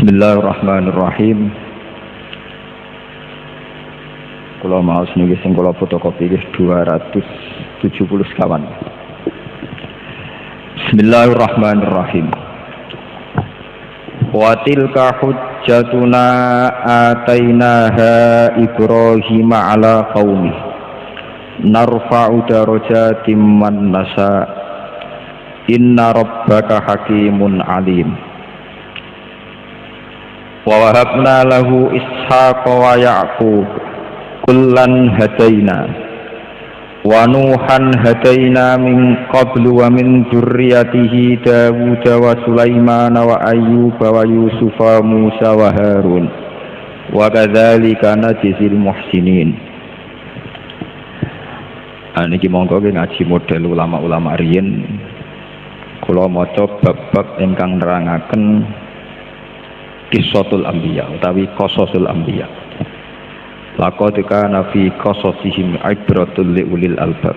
Bismillahirrahmanirrahim. Kula maos niki sing kula fotokopi 270 sekawan. Bismillahirrahmanirrahim. Wa tilka hujjatuna atainaha Ibrahim ala qaumi narfa'u darajatim man nasha inna rabbaka hakimun alim. Wa wahabna lahu Ishaqa wa Ya'qub kullan hadaina wa Nuhan hadaina min qablu wa min dzurriyyatihi Dawud wa Sulaiman wa Ayyub wa Yusuf wa Musa wa Harun wa kadzalika najzil muhsinin. Niki monggo ngaji model ulama-ulama riyin kula maca bab-bab ingkang nerangaken Qissatul Anbiya utawi Qasasul Anbiya. Laqad kana fi qasasihim ibratul liulil albab.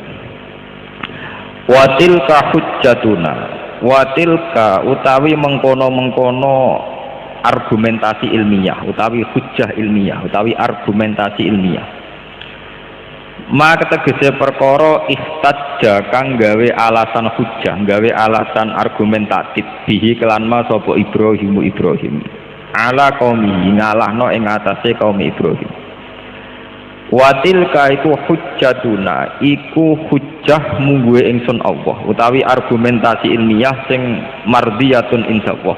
Wa tilka hujjatuna. Wa tilka utawi mengkono-mengkono argumentasi ilmiah utawi hujjah ilmiah utawi argumentasi ilmiah. Maka tegese perkara ihtajja kang gawe alasan hujjah, gawe alasan argumentatif bihi kelan ma sapa Ibrahim ala qaumi ngalahno ing atase kaum Ibrahim. Watilka iku hujjatuna iku hujjah mungguhe ingsun Allah utawi argumentasi ilmiah sing mardiyatun insyaallah.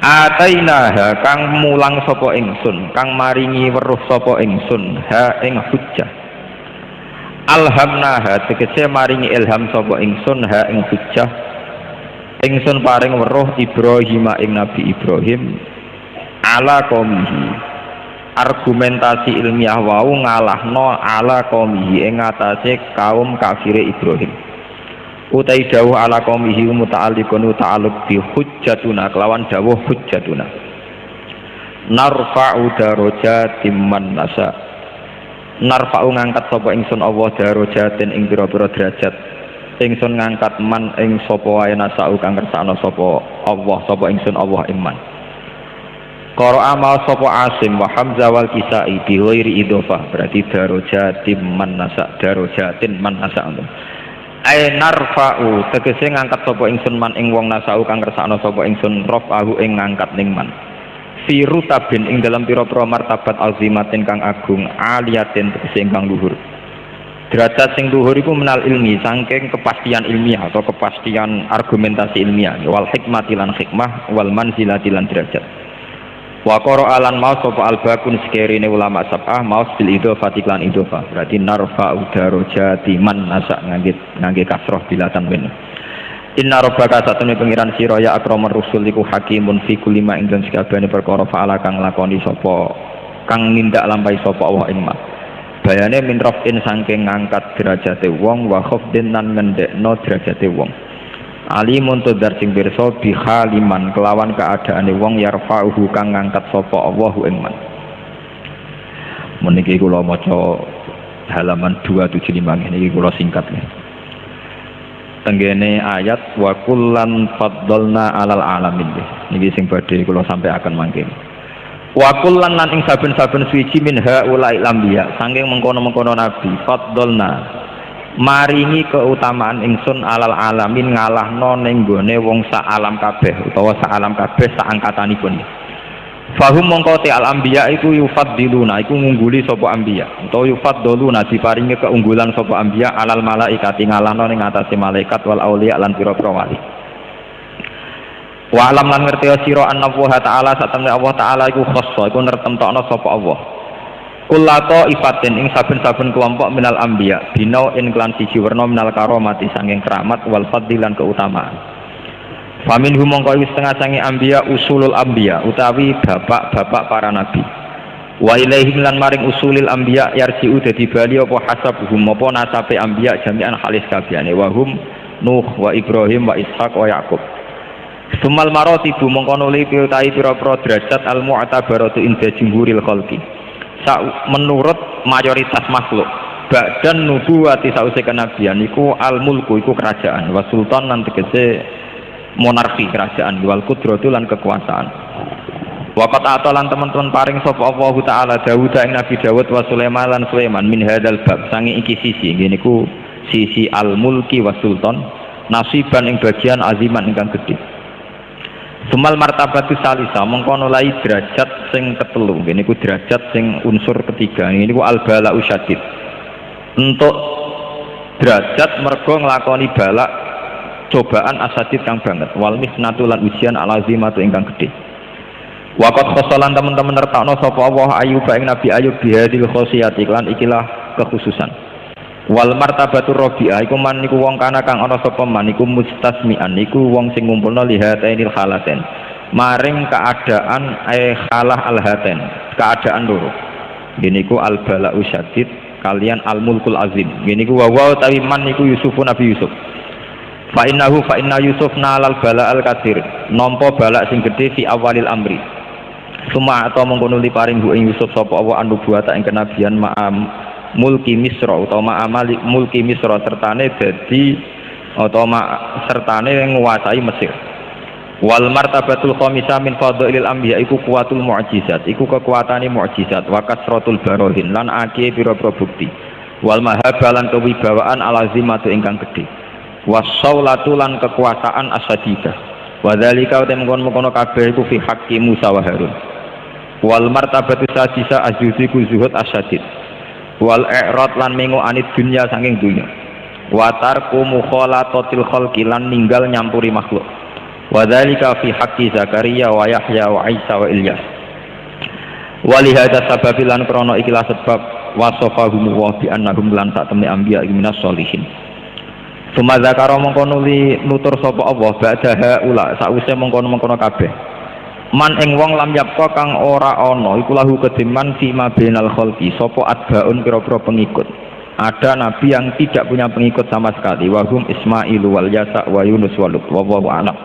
Atainaha kang mulang sapa ingsun kang maringi weruh sapa ingsun ha ing hujjah. Alhamnaha tegese maringi ilham sapa ingsun ha ing hujjah. Ingsun paring weruh Ibrahim ing Nabi Ibrahim ala qaumihi argumentasi ilmiah wau ngalahno ala qaumihi ing atase kaum kafire Ibrahim. Utai dawuh ala qaumihi muta'alliqun ta'alluq bi hujjatuna kelawan dawuh hujjatuna. Narfa'u darajatim man nasha. Narfa'u ngangkat sapa ingsun Allah darajatin ing pira-pira derajat. Ingsun ngangkat man ing sapa wae nasau kang kersane sapa Allah sapa ingsun Allah ing man. Qara'a ma sapa Asim wa Hamzah wal Kisai bi ghairi idhofah berarti darajatim man nasa darajatin man nasa. Ai narfa'u tegese ngangkat sapa ingsun man ing wong nasau kang kersane sapa ingsun rafa'u ing ngangkat ning man. Fi rutabin ing dalam pira-pira martabat azimatin kang agung aliyatin tegese ingkang luhur. Derajat sing dhuwur iku menal ilmi saking kepastian ilmiah atau kepastian argumentasi ilmiah wal hikmati lan hikmah wal manzilati lan derajat. Wa qara'a lan maus sapa albakun sekerine ulama sab'ah maus bil idhofati lan idhofah berarti narfa'u darajati man nasa ngangge kasroh bilatan wen. Inna rabbaka satune pengiran sira ya akramur rusul iku hakimun fi kulli ma ing dalem sakabehane perkara fa'ala kang lakoni sapa kang nindak lampahi sapa Allah ing ma. Bayane min rafin saking ngangkat derajate wong wa khafdin lan ngendekno derajate wong. Alimun tudar sing pirsa bi haliman kelawan keadaane wong yarfa'uhu kang ngangkat sapa Allahu ing man. Meniki kula maca halaman 275 niki kula singkat nggih. Tenggene ayat wa kullan faddalna alal alamin niki sing badhe kula sampaiaken mangke. Wa kullan lan ing saben-saben suci min haulail anbiya saking mengkono-mengkono nabi faddalna maringi keutamaan ingsun alal alamin ngalahno ning gone wong sak alam kabeh utawa sak alam kabeh sak angkatanipun. Fahum mongko te al anbiya iku yufaddiluna iku ngungguli sapa anbiya utawa yufaddaluna diparingi keunggulan sapa anbiya alal malaikati ngalahno ning atase malaikat wal auliya lan pira-pira wali. Wa alam lan ngerti sira anna Allah taala satemene Allah taala iku khassa iku nertemtokno sapa Allah. Kullata ifatin ing saben-saben kelompok minal anbiya binau in klan siji werna minal karomati sanging keramat wal fadlilan keutamaan. Faminhum mongko wis setengah sange anbiya usulul anbiya utawi bapak-bapak para nabi. Wa ilaihim lan maring usulil anbiya yarji'u dadi bali apa hasabuhum apa nasabe anbiya jami'an halis kabehane wa hum Nuh wa Ibrahim wa Ishaq wa Yaqub. Sumal maratibu mongko nuli piutai pira-pira derajat al mu'tabaratu inda jumhuril khalqi. Menurut mayoritas makhluk. Ba'dan nubuwati sause kenabian iku al mulku iku kerajaan wa sultan lan tegese monarki kerajaan wal qudratu lan kekuasaan. Waqat atolan teman-teman paring sapa Allah taala Dawud ing Nabi Dawud wa Sulaiman lan Sulaiman min hadzal bab sange iki sisi ngene ku sisi al mulki wa sultan nasiban ing bagian aziman ingkang gedhe. Sumal martabatu salisa mengkono lai derajat sing ketelu ngene ku derajat sing unsur ketiga ngene ku al bala'u syadid. Untuk derajat mergo nglakoni balak cobaan asadid kang banget wal misnatu lan ujian al azimatu ingkang gedhe. Waqat khosolan teman-teman nertakno sapa Allah Ayub ing Nabi Ayub bihadil khosiyati lan ikilah kekhususan. Wal martabatur rabi'ah iku man niku wong kana kang ana sapa man iku mustasmi'an iku wong sing ngumpulna lihatainil halaten. Maring keadaan khalah alhaten, keadaan loro. Niku al bala'u syadid kalian al mulkul azim. Niku wa tawi man niku Yusuf Nabi Yusuf. Fa inna Yusuf nalal bala'al katsir. Nampa balak sing gedhe fi awalil amri. Suma atau mengkono li paring hu ing Yusuf sapa Allah an-nubuwata ing kenabian ma'am mulki Misra utawa ma'amali mulki Misra sertane dadi utawa sertane nguasai Mesir. Wal martabatul khamisah min fadhailil anbiya iku kuwatul mu'jizat iku kekuatane mukjizat wa kasratul barohin lan akeh pira-pira bukti. Wal mahabalan kewibawaan alazimatu ingkang gedhe. Wasaulatu lan kekuasaan asadidah. Wa dzalika mengkono kabeh iku fi haqqi Musa wa Harun. Wal martabatu sadisa ajudiku zuhud asadid wal i'rad lan mengo anit dunya saking dunya wa tarku mukhalatatil khalqi lan ninggal nyampuri makhluk wa dzalika fi haqqi Zakaria wa Yahya wa Isa wa Ilyas wa li hadza sababilan krana ikilah sebab wasafahum wa bi annahum lan sak temne anbiya minas sholihin. Suma zakara mengkono li nutur sapa Allah ba'daha ula sause mengkono-mengkono kabeh man ing wong lam yapka kang ora ana iku lahu kediman fi ma bainal khalqi sapa atbaun pira-pira pengikut. Ada nabi yang tidak punya pengikut sama sekali wahum Ismailu wal Yasa wa Yunus wa Lut wallahu a'lam.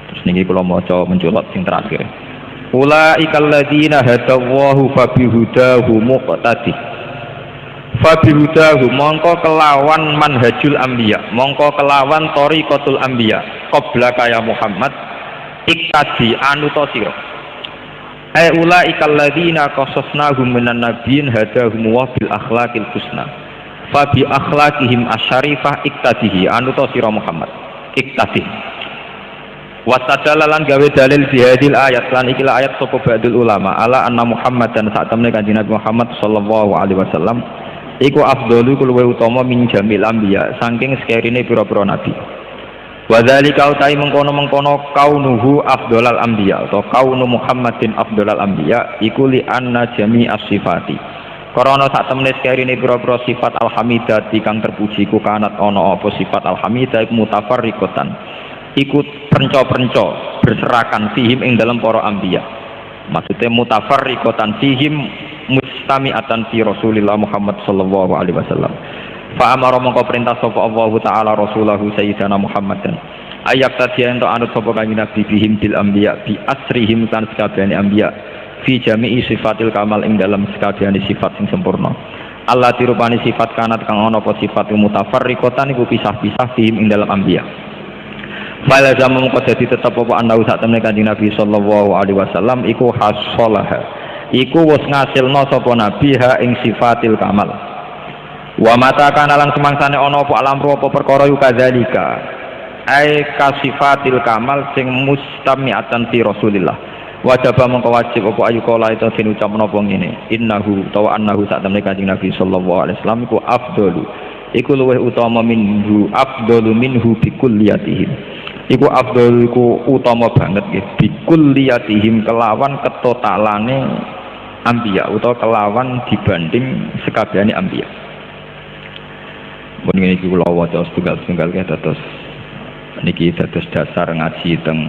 Terus niki kula maca mencolot sing terakhir. Ulaikal ladzina hadallahu fabihudahu muqtadi. Fabihudahu mongko kelawan manhajul anbiya mongko kelawan thariqatul anbiya qabla kaya Muhammad iktadi anuta sira ulaikal ladzina qasasnahum minan nabiyyin hadahum wa bil akhlaqil husna fa bi akhlaqihim asyarifah iktadihi anuta sira Muhammad iktadi wasadalan gawe dalil di hadil ayat lan ikilah ayat sapa ba'dul ulama ala anna Muhammad dan saat temne kanjeng Nabi Muhammad sallallahu alaihi wasallam iku afdalu luwih utama min jamil anbiya saking sekerine pira-pira nabi. Wadzalika utai mengkono-mengkono kaunuhu afdolal anbiya atau kaunu Muhammadin afdolal anbiya iku li anna jami'as sifati karena sak temene sekerine pira-pira sifat alhamidati kang terpuji ku kanat ana apa sifat alhamidah iku mutafarriqatan ikut penco-penco berserakan fihim ing dalam para anbiya maksudnya mutafarriqatan fihim mustami'atan fi Rasulillah Muhammad sallallahu alaihi wasallam. Fa amara mongko perintah sapa Allah taala rasulahu sayyidina Muhammadan ayak tadi ento anut sapa kanjeng Nabi bihim bil anbiya bi asrihim kan sakabehane anbiya fi jami'i sifatil kamal ing dalam sakabehane sifat sing sempurna Allah dirupani sifat kanat kang ana apa sifat mutafarriqatan iku pisah-pisah bihim ing dalam anbiya fala zaman mongko dadi tetep apa ana sak temene kanjeng Nabi sallallahu alaihi wasallam iku hasolaha iku wis ngasilna sapa nabi ha ing sifatil kamal. Wa mata kana lan semangsane ana apa alam apa perkara yu kadzalika ai kasifatil kamal sing mustami'atan fi Rasulillah wajib mongko wajib apa ayu kala itu den ucap menapa ngene innahu tawa annahu sak temene kanjeng Nabi sallallahu alaihi wasallam iku afdalu iku luwih utama minhu afdalu minhu bi kulliyatihim iku afdalu iku utama banget nggih bi kulliyatihim kelawan ketotalane anbiya utawa kelawan dibanding sekabehane anbiya. Mun ngene iki kula waca setunggal-setunggal ke dados niki dados dasar ngaji teng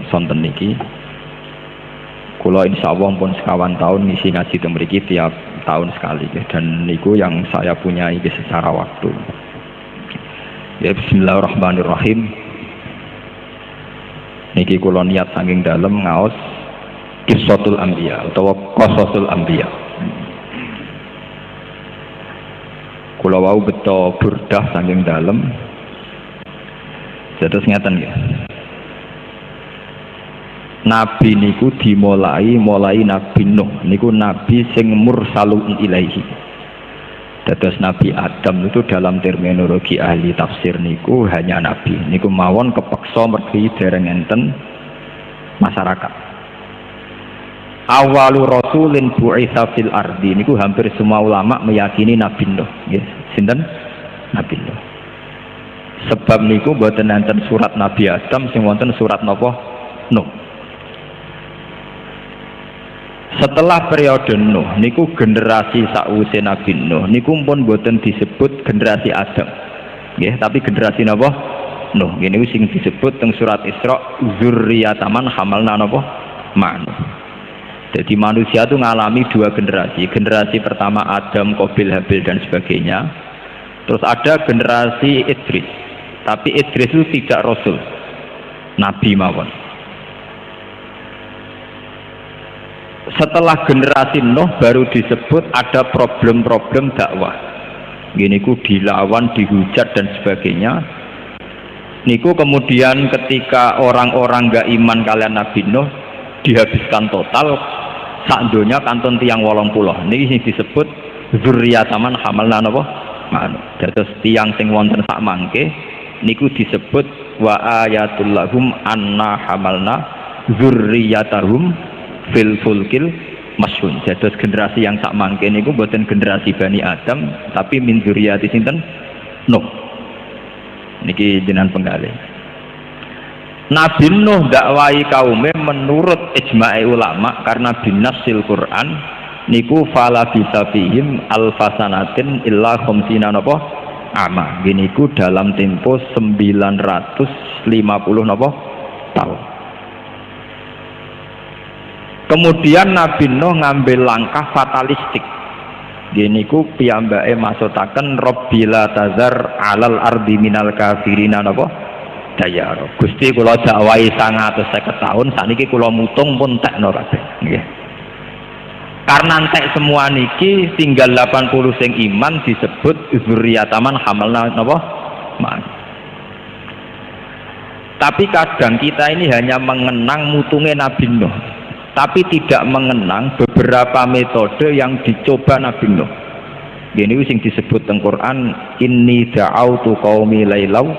sonten niki. Kula insyaallah pun sekawan tahun ngisi ngaji teng mriki tiap tahun sekali dan niku yang saya punya iki secara waktu. Ya bismillahirrahmanirrahim. Niki kula niat saking dalem ngaos Qissatul Anbiya utawa Qasasul Anbiya. Kula wau beto burdah saking dalem. Terus ngeten nggih. Nabi niku mulai Nabi Nuh niku nabi sing mursalun ilaihi. Dados Nabi Adam itu dalam terminologi ahli tafsir niku hanya nabi. Niku mawon kepeksa mergi dereng enten masyarakat. Awalu rasulin bu'itsa fil ardi niku hampir semua ulama meyakini Nabi Nuh nggih. Sinten? Nabi Nuh. Sebab niku mboten enten surat Nabi Adam sing wonten surat napa? Nuh. Setelah periode Nuh niku generasi sakwise Nabi Nuh niku pun boten disebut generasi Adam nggih, tapi generasi napa? Nuh. Niku sing disebut teng surat Isra zurriyataman hamalna napa? Ma'nuh. Jadi manusia itu ngalami dua generasi. Generasi pertama Adam, Qabil, Habil dan sebagainya. Terus ada generasi Idris. Tapi Idris itu tidak rasul. Nabi mawon. Setelah generasi Nuh baru disebut ada problem-problem dakwah. Gini ku dilawan, dihujat dan sebagainya. Niku kemudian ketika orang-orang gak iman kalian Nabi Nuh dihabiskan total, sak donya kantun tiang 80. Niki disebut zurriyataman hamalna napa? Ma'nuh. Dados tiang sing wonten sak mangke niku disebut wa ayatul lahum anna hamalna zurriyatahum fil fulkil masyhun. Dados generasi yang sak mangke niku mboten generasi Bani Adam tapi min dzurriyyati sinten? Nuh. Niki jenengan penggalih. Nabi Nuh dakwahi kaume menurut ijma'i ulama karena binasil Quran niku fala bisa fihim alfasanatin illa khamsina napa ama. Gini ku dalam tempo 950 napa tahun. Kemudian Nabi Nuh ngambil langkah fatalistik. Gini ku piyambake maksudaken Rabbila tazar alal ardi minal kafirina napa dayar. Gusti kula dakwahi 150 tahun saniki kula mutung pun tekno kabeh nggih. Karena entek semua niki tinggal 80 sing iman disebut zurriyataman hamalna napa? Man. Tapi kadang kita ini hanya mengenang mutunge Nabi Nuh, tapi tidak mengenang beberapa metode yang dicoba Nabi Nuh. Gini sing disebut teng Quran, inni da'autu qaumi lailau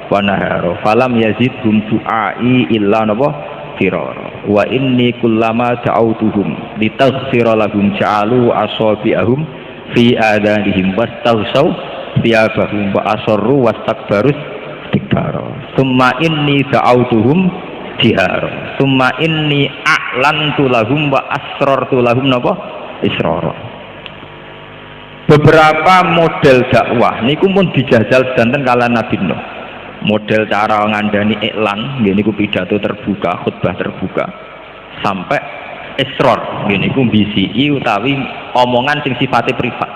wa nahara falam yazidhum du'ai illa napa firara wa inni kullama da'autuhum litaghfira lahum ja'alu asabi'ahum fi adanihim wastaghsaw thiyabahum wa asarru wastakbarus istikbara summa inni da'autuhum jihara summa inni a'lantu lahum wa asrartu lahum napa israra. Beberapa model dakwah niku pun dijajal sedanten kala Nabi Nuh. Model cara ngandani iklan ngene niku pidato terbuka, khutbah terbuka sampai israr ngene niku bisiki utawi omongan sing sifatnya privat.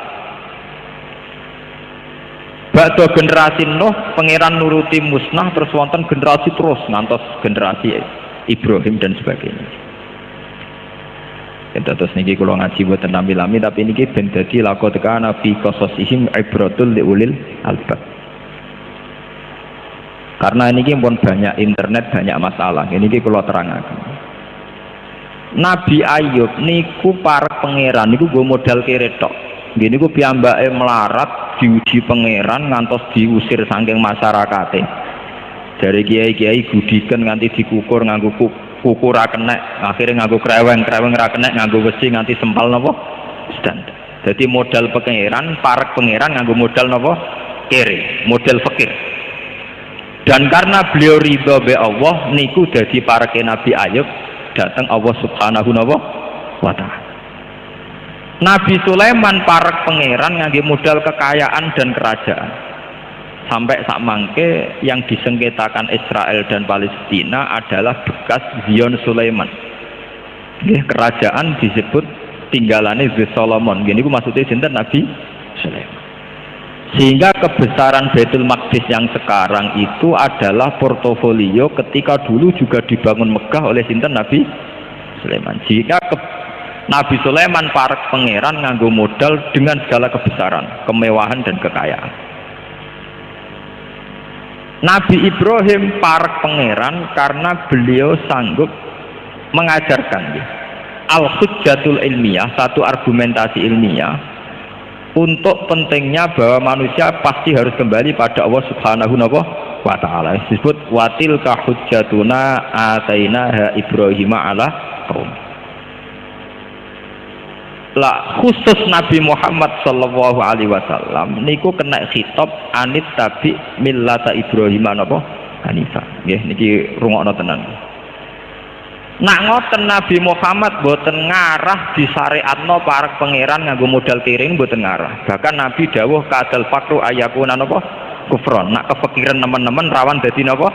Bakda generasi Nuh pangeran nuruti musnah terus wonten generasi terus ngantos generasi Ibrahim dan sebagainya. Terus niki kula ngaji boten lami-lami tapi niki ben dadi laqad kana fi qasasihim ibratul liulil albab. Karena ini pun banyak internet, banyak masalah. Ini kalau terangkan. Nabi Ayub niku para pangeran niku gue modal keretok. Gini gue piyambake melarat diuji pangeran ngantos diusir saking masyarakate. Dari kiai-kiai gudiken nganti dikukur nganggo kuku ra kenek, akhirnya nganggo kreweng ra kenek, nganggo besi nganti sempal napa? Standar. Jadi modal pangeran, para pangeran nganggo modal napa? Kere, modal fakir. Dan karena beliau ridho be Allah niku dadi parake Nabi Ayub datang Allah Subhanahu wa ta'ala. Nabi Sulaiman parek pangeran ngangge modal kekayaan dan kerajaan. Sampai sak mangke yang disengketakan Israel dan Palestina adalah bekas Zion Sulaiman. Nggih, kerajaan disebut tinggalane The Solomon. Gini ku maksudnya sinten Nabi Sulaiman. Sehingga kebesaran Baitul Maqdis yang sekarang itu adalah portofolio ketika dulu juga dibangun Mekah oleh sinten Nabi Sulaiman. Jika Nabi Sulaiman parek pangeran nganggo modal dengan segala kebesaran, kemewahan dan kekayaan. Nabi Ibrahim parek pangeran karena beliau sanggup mengajarkan ya, al-hujjatul ilmiah, satu argumentasi ilmiah untuk pentingnya bahwa manusia pasti harus kembali pada Allah Subhanahu wa ta'ala. Disebut watil ka hujjatuna atainaha Ibrahim ala qaum. Lah khusus Nabi Muhammad sallallahu alaihi wasallam niku kena khitab anit tabi millata Ibrahim napa Hanifah. Nggih niki rungokno tenan. Nak ngoten Nabi Muhammad boten ngarah disyariatno para pangeran nganggo modal kiring boten ngarah. Bahkan Nabi dawuh kadal fakru ayakuna napa kufron. Nak kepikiran teman-teman rawan dadi napa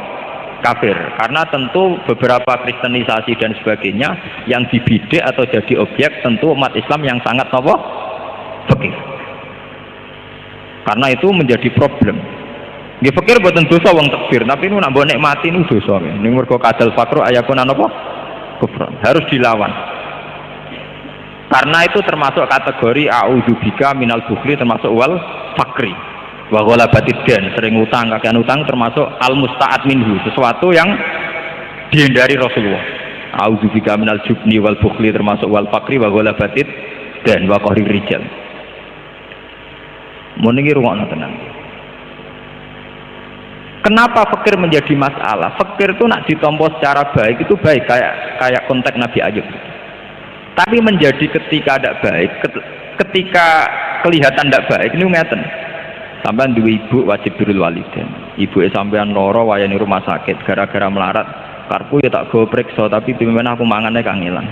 kafir. Karena tentu beberapa kristenisasi dan sebagainya yang dibidik atau jadi objek tentu umat Islam yang sangat napa fakir. Karena itu menjadi problem. Nggih fakir boten dosa wong takbir, tapi nu nak mbok nikmati nu dosa. Ning mergo kadal fakru ayakuna napa kufran, harus dilawan. Karena itu termasuk kategori a'udzubika minal bukhli, termasuk wal fakri wa ghalabatid dan sering utang, kakean utang termasuk al musta'ad minhu, sesuatu yang dihindari Rasulullah. A'udzubika minal jubni wal bukhli termasuk wal fakri wa ghalabatid dan wa qahrir rijal. Mun iki rungokno tenan. Kenapa fakir menjadi masalah? Fakir itu nak ditompo secara baik itu baik, kayak konteks Nabi Ayub. Tapi menjadi ketika tidak baik, ketika kelihatan tidak baik, ini ngeten. Sampean duwe ibu wajib birrul walidain. Ibu sampean loro wayane rumah sakit gara-gara melarat. Karku ya tak go priksa tapi pimen aku mangane kangelan.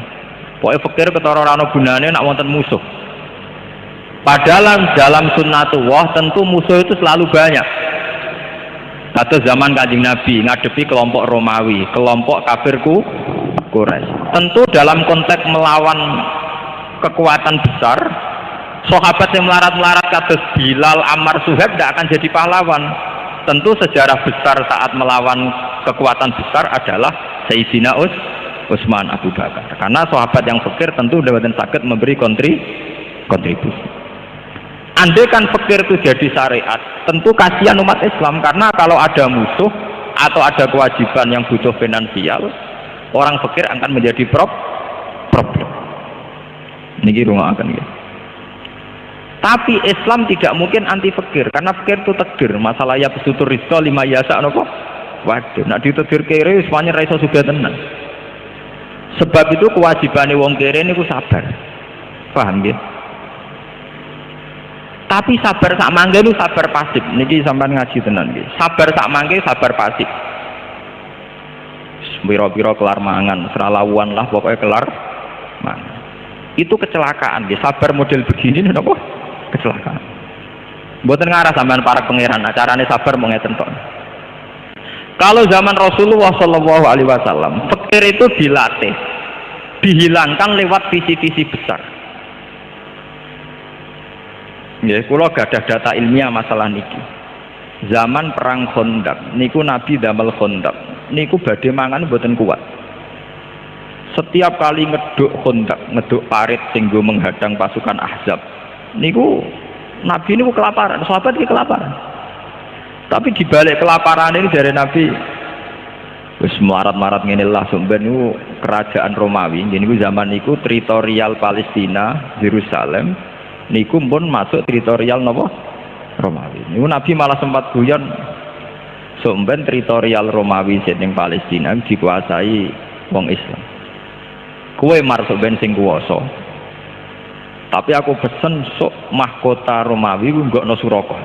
Pokoke fakir ketara ora ana gunane nak wonten musuh. Padahal dalam sunnatullah tentu musuh itu selalu banyak. Atau zaman Kanjeng Nabi ngadepi kelompok Romawi, kelompok kafirku Quraisy. Tentu dalam konteks melawan kekuatan besar, sahabat yang melarat-melarat kados Bilal, Ammar, Suhaib tidak akan jadi pahlawan. Tentu sejarah besar saat melawan kekuatan besar adalah Sayyidina Utsman, Abu Bakar. Karena sahabat yang fakir tentu dapat sakit memberi kontribusi. Andai kan fakir itu jadi syariat, tentu kasihan umat Islam, karena kalau ada musuh atau ada kewajiban yang butuh finansial, orang fakir akan menjadi problem. Niki rungokaken ya. Tapi Islam tidak mungkin anti fakir, karena fakir itu takdir. Masalah ya pesutur rizqa lima yasa napa? Waduh, nek ditedir kere semuanya ra iso sugih tenan. Sebab itu kewajibane wong kere niku sabar. Paham ya? Tapi sabar sak mangke itu sabar pasif. Niki sampean ngaji tenan nggih. Sabar sak mangke sabar pasif. Piro-piro kelar mangan, seralawuan lah pokoknya kelar mangan. Itu kecelakaan nggih. Sabar model begini napa? Kecelakaan. Mboten ngarah sampean para pangeran, acarane sabar mau ngeten tok. Kalau zaman Rasulullah sallallahu alaihi wasallam, fakir itu dilatih, dihilangkan lewat visi-visi besar. Ya, kula gadah data ilmiah masalah niki. Zaman perang Khandaq niku Nabi damel Khandaq niku badhe mangan mboten kuat. Setiap kali ngeduk Khandaq, ngeduk parit sing nggo menghadang pasukan Ahzab, niku Nabi niku kelaparan, sahabat iki kelaparan. Tapi dibalik kelaparan ini dari Nabi wis marat-marat ngene lah sampeyan niku kerajaan Romawi, niku zaman niku teritorial Palestina, Yerusalem niku pun masuk teritorial napa Romawi. Niku Nabi malah sempat guyon sampeyan teritorial Romawi sing Palestina dikuasai wong Islam. Kowe mar sampeyan sing kuwasa. Tapi aku pesen sok mahkota Romawi ku nggokno Suraka.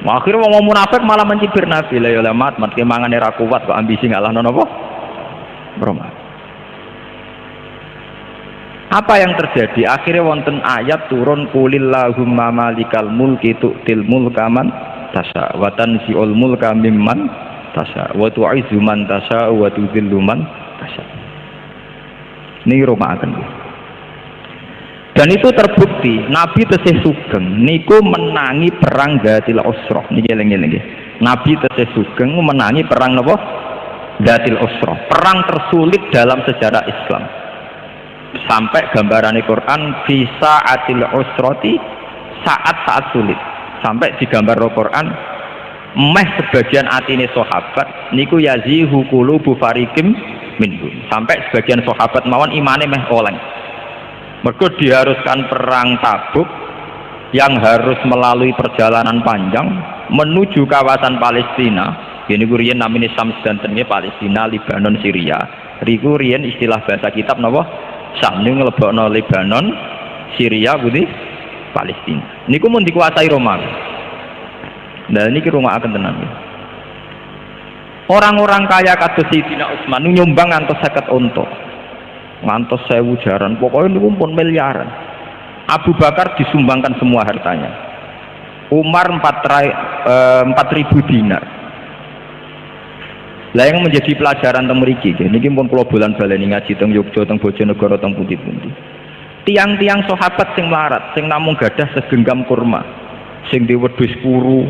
Akhirnya wong munafik malah mencibir Nabi, la ya mat ke mangane ra kuat kok ambisi ngalahno napa Romawi. Apa yang terjadi? Akhirnya wonten ayat turun kulillahumma malikal mulki tu'til mulka man tasha wa tanzi'ul mulka mimman tasha wa tu'izzu man tasha wa tudhillu man tasha. Niki rumaken. Dan itu terbukti Nabi tesih sugeng niku menangi perang Dzatil Usrah. Niki eling-eling nggih. Nabi tesih sugeng menangi perang napa? Dzatil Usrah. Perang tersulit dalam sejarah Islam. Sampai gambaran Al-Quran bisa atil usroti saat sulit, sampai digambar Al-Quran meh sebagian atine sahabat niku yazihu qulubu fariqim minhum. Sampai sebagian sahabat mawon imane meh oleng. Mergo diharuskan perang Tabuk yang harus melalui perjalanan panjang menuju kawasan Palestina. Ini kurian namanya Syam sedantennya Palestina, Libanon, Syria. Riku riyen istilah bahasa kitab napa? Syam niku nglebokno Libanon, Syria, putih Palestina. Niku mun dikuasai Romawi. Nah niki rungokaken tenan. Orang-orang kaya kados Sayyidina Utsman nyumbang ngantos 50 unta. Ngantos 1000 jaran, pokoknya niku pun miliaran. Abu Bakar disumbangkan semua hartanya. Umar 4.000 dinar. Lah yang menjadi pelajaran teng mriki niki pun kula bolan baleni ngaji teng Yogya teng Bojonegoro teng pundi-pundi. Tiang-tiang sahabat sing melarat, sing namung gadah segenggam kurma, sing duwe wedhus puru,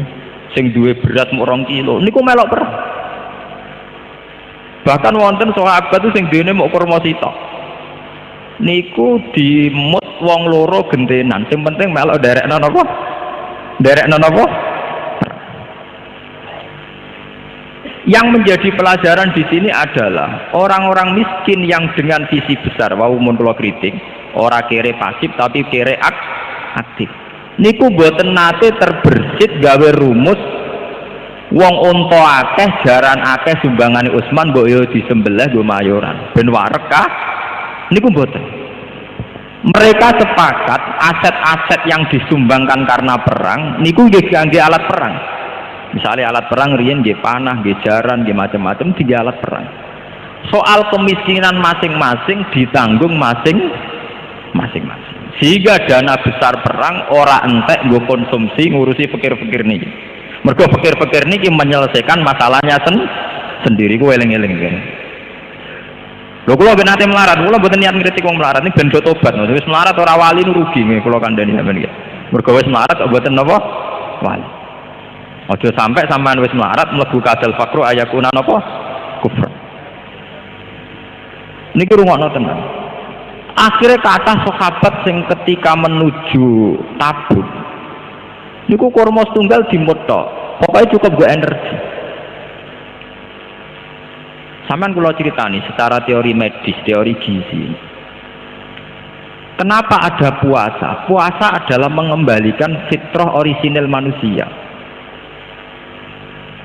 sing duwe beras mung 2 kilo, niku melok perang. Bahkan wonten sahabat itu sing duwene mung kurma sitok. Niku dimut wong loro gentenan, sing penting melok derekno napa? Derekno napa? Yang menjadi pelajaran di sini adalah orang-orang miskin yang dengan visi besar, wau mun kula kritik, ora kere pasif tapi kere aktif. Niku boten nate terbersit gawe rumus wong unta akeh jaran akeh sumbangane Utsman mbok yo disembelih nggo mayoran ben warek kah? Niku boten. Mereka sepakat aset-aset yang disumbangkan karena perang niku nggih kangge alat perang. Misalnya alat perang riyen nggih panah, nggih jaran, nggih macam-macam tiga alat perang. Soal kemiskinan masing-masing ditanggung masing-masing. Sehingga dana besar perang ora entek nggo konsumsi ngurusi pikir-pikir niki. Mergo pikir-pikir niki menyelesaikan masalahnya sendiri. Ku eling-eling kan. Lho kula ben ate melarat, kula mboten niat ngritik wong melarat niki ben do tobat. Wis melarat ora wali nu rugi nggih kula kandhani sampeyan iki. Mergo wis melarat kok mboten napa? Wali. Aja sampai sampean wis melarat mlebu kadal fakru ayakuna napa? Kufur. Niki rungokno tenan. Akhirnya kathah sahabat sing ketika menuju Tabuk niku kurma setunggal dimut tok. Pokoke cukup go energi. Sampeyan kula critani secara teori medis, teori gizi. Kenapa ada puasa? Puasa adalah mengembalikan fitrah orisinal manusia.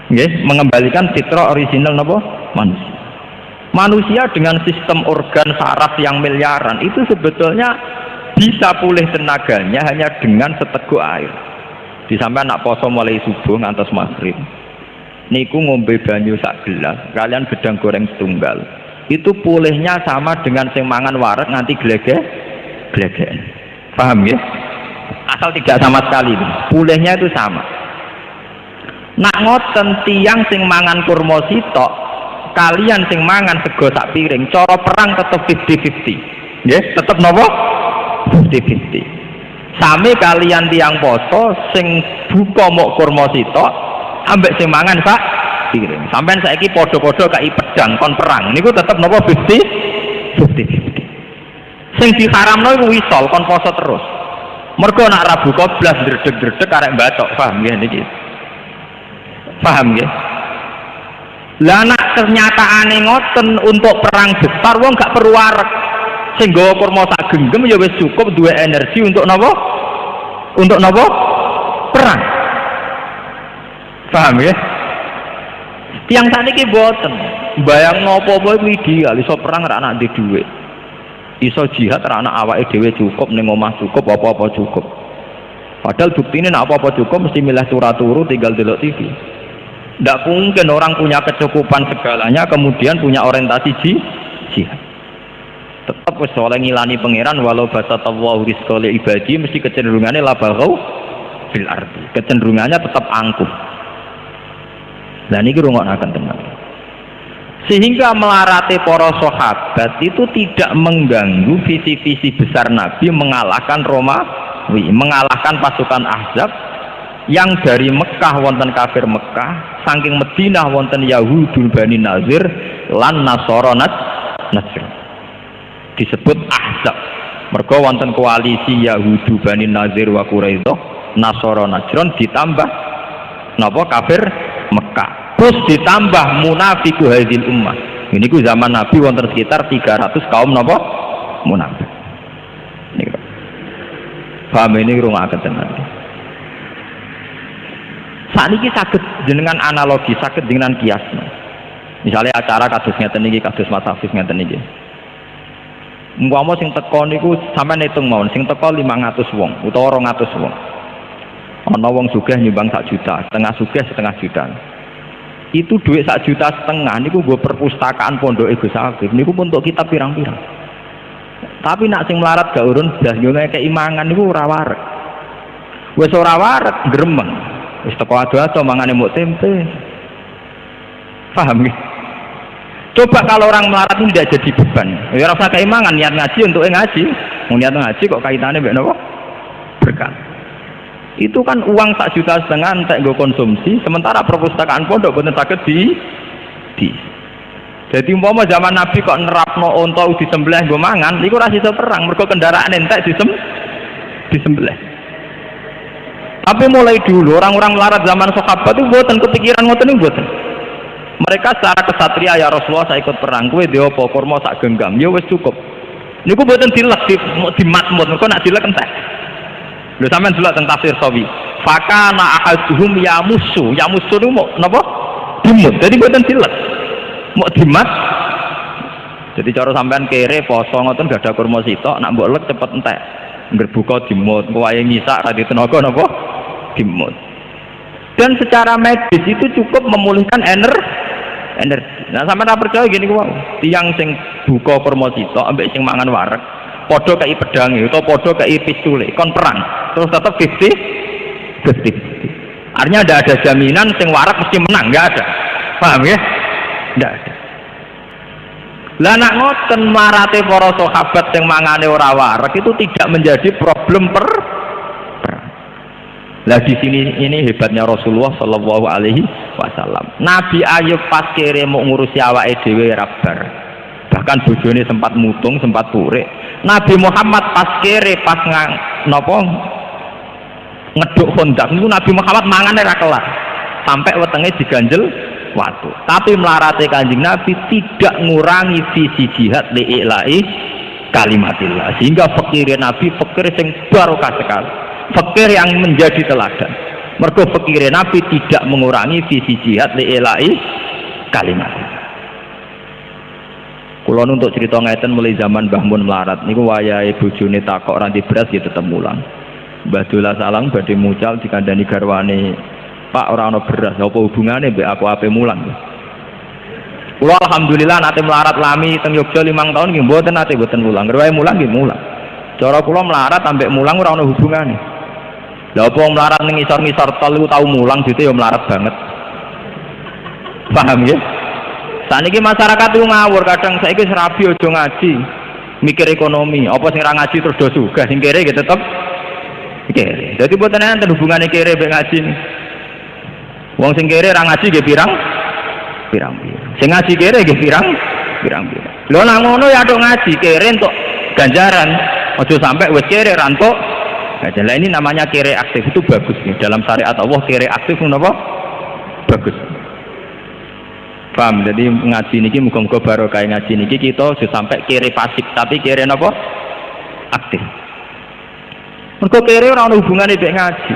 Nggih, mengembalikan fitrah orisinal napa? Manusia. Manusia dengan sistem organ saraf yang miliaran itu sebetulnya bisa pulih tenaganya hanya dengan seteguk air. Disampean nak poso mulai subuh ngantos maghrib. Niku ngombe banyu sak gelas, kalian gedang goreng setunggal. Itu pulihnya sama dengan sing mangan wareg nganti glegeken. Paham ya? Asal tidak sama sekali. Pulihnya itu sama. Nak ngoten tiang sing mangan kurma sitok, kalian sing mangan sego sak piring, cara perang tetep 50-50. Nggih, tetep napa? 50-50. Sami kalian tiang poso sing buka mok kurma sitok ambek sing mangan sak piring. Sampeyan saiki padha-padha kai pedang kon perang. Niku tetep napa 50-50. Sing diharamno iku wisol kon poso terus. Mergo nak ra buka blas ndredeg-ndredeg arek batok, paham nggih niki? Paham ya? Lah nak kenyataane ngoten untuk perang besar wong gak perlu wareg. Sing nggawa kurma sak genggam ya wis cukup duwe energi untuk napa? Untuk napa? Perang. Paham ya? Tiang saniki mboten. Bayangno apa-apa iku ideal iso perang ra anak ndek dhuwit. Iso jihad ra anak awake dhewe cukup ning omah cukup apa-apa cukup. Padahal buktine nek apa-apa cukup mesti milih turu tinggal delok TV. Tidak mungkin orang punya kecukupan segalanya kemudian punya orientasi jihad. Tetap wis oleh ngilani pangeran walau basatallahu rizqa li ibadi mesti kecenderungannya la baghaw fil ardi. Kecenderungannya tetap angkuh. Lah niki rungokaken tenan. Sehingga melarati para sahabat itu tidak mengganggu visi-visi besar Nabi mengalahkan Romawi, mengalahkan pasukan Ahzab yang dari Mekah wonten kafir Mekah, saking Madinah wonten Yahudul Bani Nazir lan Nasara Najr. Disebut Ahzab. Mergo wonten koalisi Yahudu Bani Nazir wa Quraidah, Nasara Najron ditambah napa kafir Mekah. Terus ditambah munafiku hadil ummah. Ini ku zaman Nabi wonten sekitar 300 kaum napa munafik. Niku. Paham ini rungokaken tenan. Sakniki saged jenengan analogi, saged dengan kias. Misalnya acara kados ngeten niki, kados matafis ngeten niki. Umpama sing teko niku sampeyan hitung mawon, sing teko 500 wong utawa 200 wong. Ana wong sugih nyumbang 1 juta, setengah sugih setengah juta. Itu duit 1,5 juta niku nggo perpustakaan pondoke Gus Afif niku untuk kitab pirang-pirang. Tapi nak sing melarat gak urun blas yo ngekeki mangan niku ora wareg. Wis ora wareg gremeng. Wis teko ado-ado mangane muk tempe. Paham nggih? Coba kalau orang melarat ini tidak jadi beban. Ya rasa keimangan niat ngaji untuk ngaji. Mau niat ngaji kok kaitannya mbek napa? Berkah. Itu kan uang 1,5 juta entek nggo konsumsi, sementara perpustakaan pondok boten saged di. Jadi umpama zaman Nabi kok nerapno unta disembelih nggo mangan, niku ora iso perang, mergo kendaraan entek disembelih. Tapi mulai dulu orang-orang melarat zaman sahabat itu boten kepikiran ngoten niku boten. Mereka secara kesatria, ya Rasulullah saya ikut perang, kowe dhewe apa kurma sak genggam, ya wis cukup. Niku mboten dilek di matmut, mergo nak dilek entek. Lho sampean delok teng tafsir Sawi. Fakana ahaduhum yamusu niku mau napa? Dimut. Jadi mboten dilek. Mau dimat. Jadi cara sampean kere poso ngoten gak ada kurma sitok, nak mbok lek cepet entek. Ngger buka dimut, wae ngisak ra ditenaga napa? Dimut. Dan secara medis itu cukup memulihkan energi. Nah sampean ora percaya gini ku, tiyang sing buka kurma sitok ambek sing mangan wareg, padha kei pedange utawa padha kei pistule, kon perang. Terus tetap 50. Artinya tidak ada jaminan sing wareg mesti menang, enggak ada. Paham ya? Enggak ada. Lah nak ngoten marate para sahabat sing mangane ora wareg itu tidak menjadi problem perang. Lah di sini ini hebatnya Rasulullah Shallallahu Alaihi Wasallam. Nabi Ayub pas kere mau ngurusi awake dhewe rabar. Bahkan bojone sempat mutung, sempat purik. Nabi Muhammad pas kere pas ngeduk kondak niku Nabi Muhammad mangane ra kelar. Sampai wetenge diganjel watu. Tapi melarate Kanjeng Nabi tidak ngurangi visi jihad li'ila'i kalimatillah. Sehingga fakir Nabi fakir sing barokah sekali. Fakir yang menjadi teladan. Mergo fakir Nabi tidak mengurangi visi jihad li'ila'i kalimatillah. Kula untuk cerita ngeten mulai zaman Mbah Mun melarat niku wayahe bojone takok ranti beras ya tetep mulang. Mbah Dola Salang badhe mucal dikandani garwane, Pak ora ana beras, apa hubungane mbek aku ape mulang. Kula alhamdulillah nate melarat lami teng Yogya 5 tahun nggih mboten nate mboten mulang. Rewae mulang nggih mulang. Cara kula melarat ambek mulang ora ana hubungane. Lah apa wong melarat ning ngisor-ngisor tol iku tau mulang dite ya melarat banget. Paham ya? Saniki masyarakat itu ngawur, kadang saiki wis rabi aja ngaji, mikir ekonomi. Apa sing ra ngaji terus do sugih, sing kere nggih tetep kere. Dadi mboten enten hubungane kere mek ngaji. Wong sing kere ra ngaji nggih pirang. Sing ngaji kere nggih pirang. Lho nang ngono ya tok ngaji kere entuk ganjaran. Aja sampai wis kere ra entuk. Nah, ini namanya kere aktif, itu bagus nih. Dalam syariat Allah kere aktif menapa? Bagus. Paham? Jadi ngaji niki muga-muga barokah ngaji niki kita sudah sampai kere pasif, tapi kere napa? Aktif. Mergo kere ora ana hubungane mek ngaji.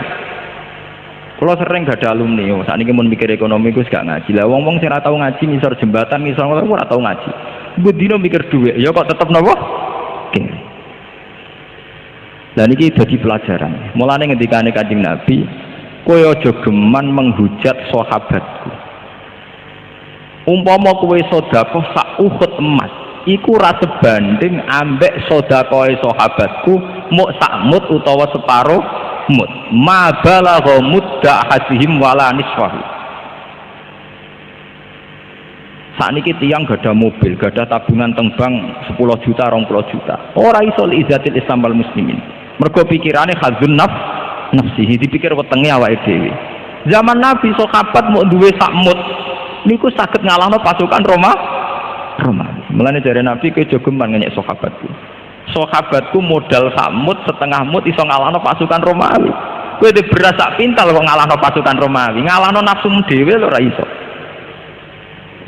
Kula sering gak ada alumni, sakniki mun mikir ekonomi Gus gak ngaji. Lah wong-wong sing ora tau ngaji ngisor jembatan, ngisor ora tau ngaji. Mbok dino mikir dhuwit, ya kok tetep napa? Kere. Lah niki dadi pelajaran. Mulane ngendikane Kanjeng Nabi, kowe aja geman menghujat sahabatku. Umpama kowe sedekah sak Uhud emas, iku ora sebanding ambek sedekahe sahabatku muk sak mut utawa separo mut. Ma balagha mudda hadhim wala nisfahu. Sakniki tiyang gadah mobil, gadah tabungan teng bank 10 juta, 20 juta. Ora iso izatil Islam wal muslimin. Mergo pikirane khazun nafsihi, dipikir wetenge awake dhewe. Zaman Nabi sahabat mau duwe sak mut niku saged ngalahno pasukan Romawi. Mulane jare Nabi ke jogeman ngenyek sahabatku. Sahabatku modal sak mut setengah mut iso ngalahno pasukan Romawi. Kowe de beras sak pintal kok ngalahno pasukan Romawi, ngalahno nafsu dhewe lho ora iso.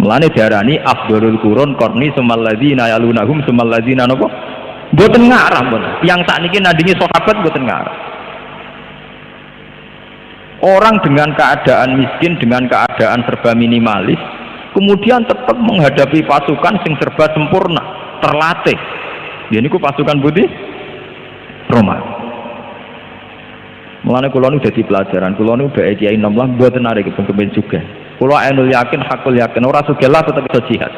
Mulane diarani afdhalul qurun qarni sumal ladzina yalunahum sumal ladzina napa? Mboten ngarah pun. Yang sakniki nandingi sahabat mboten ngarah. Orang dengan keadaan miskin, dengan keadaan serba minimalis, kemudian tetap menghadapi pasukan sing serba sempurna, terlatih. Ini ku pasukan putih Roma. Mulane kula nu dadi pelajaran, kula nu bae kiai nom lah mboten narik kepen juga. Kula ainul yakin, hakul yakin, ora sugih lah tetep iso jihad.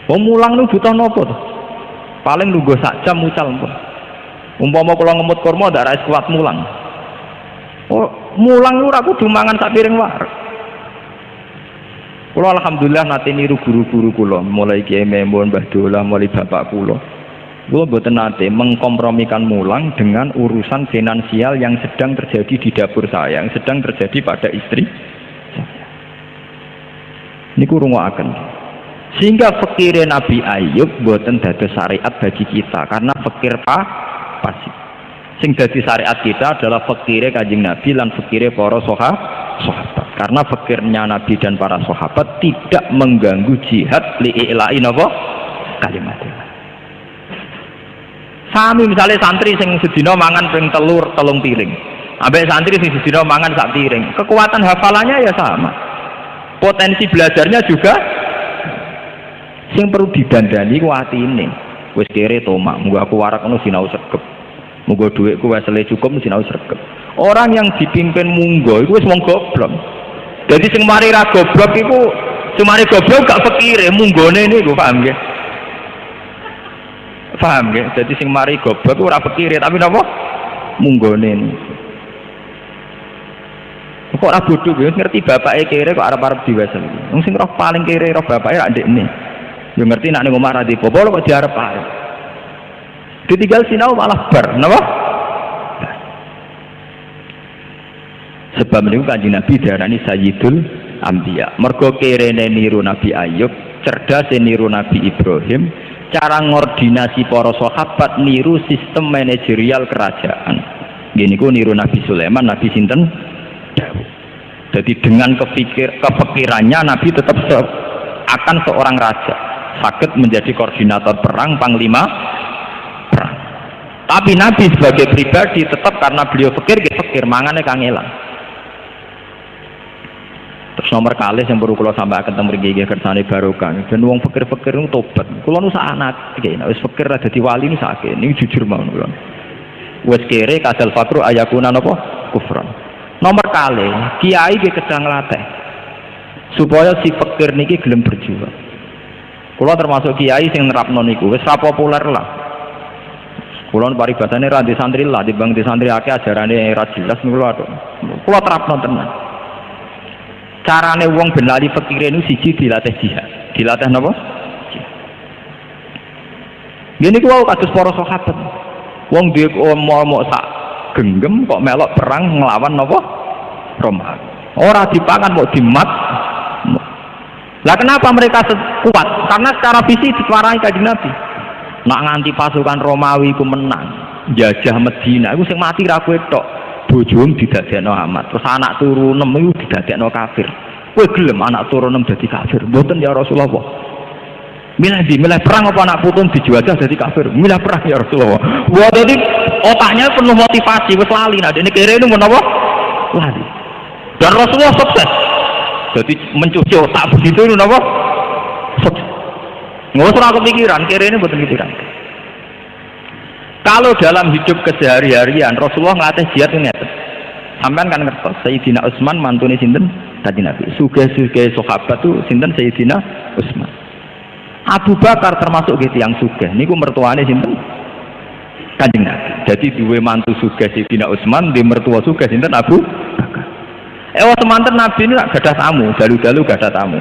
Wong mulang nu butuh napa to? Paling lungguh sak jam mucal pun. Umpama kula ngemut kurma ndak ra kuat mulang. Oh, mulang lu ora kudu mangan sak piring wareg. Kula alhamdulillah nate niru guru-guru kula, mulai Kiai Memun, Mbah Dolah, mulai bapak kula. Kula mboten nate mengkompromikan mulang dengan urusan finansial yang sedang terjadi di dapur saya, yang sedang terjadi pada istri saya. Niku rungokaken. Sehingga fikire Nabi Ayub mboten dados syariat bagi kita karena fikir pasif. Sing dadi syariat kita adalah fikire Kanjeng Nabi lan fikire para sahabat. Karena fikirnya Nabi dan para sahabat tidak mengganggu jihad li'ila'i napa kalimatillah. Sami misalnya santri sing sedina mangan ping telur telung piring. Ambek santri sing sedina mangan sak piring. Kekuatan hafalannya ya sama. Potensi belajarnya juga sing perlu didandani ku atine. Wis kere to mak, muga aku warak ngono sinau sregep. Muga dhuwitku wesele cukup sinau sregep. Orang yang dipimpin munggo iku wis wong goblok. Jadi sing mari ra goblok iku cumari goblok gak fikire munggone niku, paham nggih? Paham nggih? Jadi sing mari goblok ora fikire tapi napa? Munggone niku. Kok ora bodho nggih ngerti bapake kere kok arep-arep diwasel. Wong sing roh paling kere roh bapake ra ndekne. Yo ngerti nek ning omah ra dipopo kok diarep ae. Ditinggal sinau malah bar, napa? Sebab niku Kanjeng Nabi diarani Sayyidul Anbiya. Mergo kerene niru Nabi Ayub, cerdase niru Nabi Ibrahim, cara ngordinasi para sahabat niru sistem manajerial kerajaan. Gini ku niru Nabi Sulaiman, Nabi sinten? Daud. Jadi dengan kepikirannya Nabi tetap akan seorang raja, sakit menjadi koordinator perang, panglima perang. Tapi Nabi sebagai pribadi tetap karena beliau fikir mangane kangelan. Terus nomor kalih yang perlu kula sampaikan teng mriki nggih kersane barokah. Ben wong fikir-fikir nu tobat. Kula nu sak anak iki nek wis fikir dadi wali nu sakit. Niki jujur mawon kula. Wis kere kadal fakru ayakuna napa kufran. Nomor kalih kiai nggih kedang nglatih supaya si fikir niki gelem berjuang. Kula termasuk kiai sing nerapno niku wis ra populer lah. Kula paribadane ra di santri lah, dibang di santri akeh ajarane ra jelas niku lho. Kula terapno tenan. Carane wong ben lali fikire niku siji dilatih jihad. Dilatih napa? Ngene ku wae kados para sahabat. Wong duwe momok sak genggem kok melok perang nglawan napa? Roma. Ora dipangan kok dimat. Lah kenapa mereka kuat? Karena secara visi disuarai Kanjeng Nabi. Nak nganti pasukan Romawi ku menang, jajah Medina iku sing mati ra kowe tok. Bojom didadekno amat, terus anak turunem iku didadekno kafir. Kowe gelem anak turunem dadi kafir? Mboten ya Rasulullah. Milih perang apa anak putun dijajah dadi kafir? Milih perang ya Rasulullah. Wah, jadi otaknya penuh motivasi, wis lali nah dene kere niku menapa? Lali. Dan Rasulullah sukses. Jadi mencuci otak begitu napa? Sukses. Nggak usah kepikiran, kere ini mboten pikiran. Kalau dalam hidup kesehari-harian Rasulullah ngelatih jihad ngeten. Sampean kan ngertos Sayyidina Utsman mantune sinten? Kanjeng Nabi. Sugih-sugih sahabat tuh sinten Sayyidina Utsman. Abu Bakar termasuk gitu yang sugih. Niku mertuane sinten? Kanjeng Nabi. Jadi duwe mantu sugih Sayyidina Utsman, di mertua sugih sinten Abu Bakar. Semanten Nabi ini gadah tamu, dalu-dalu gadah tamu.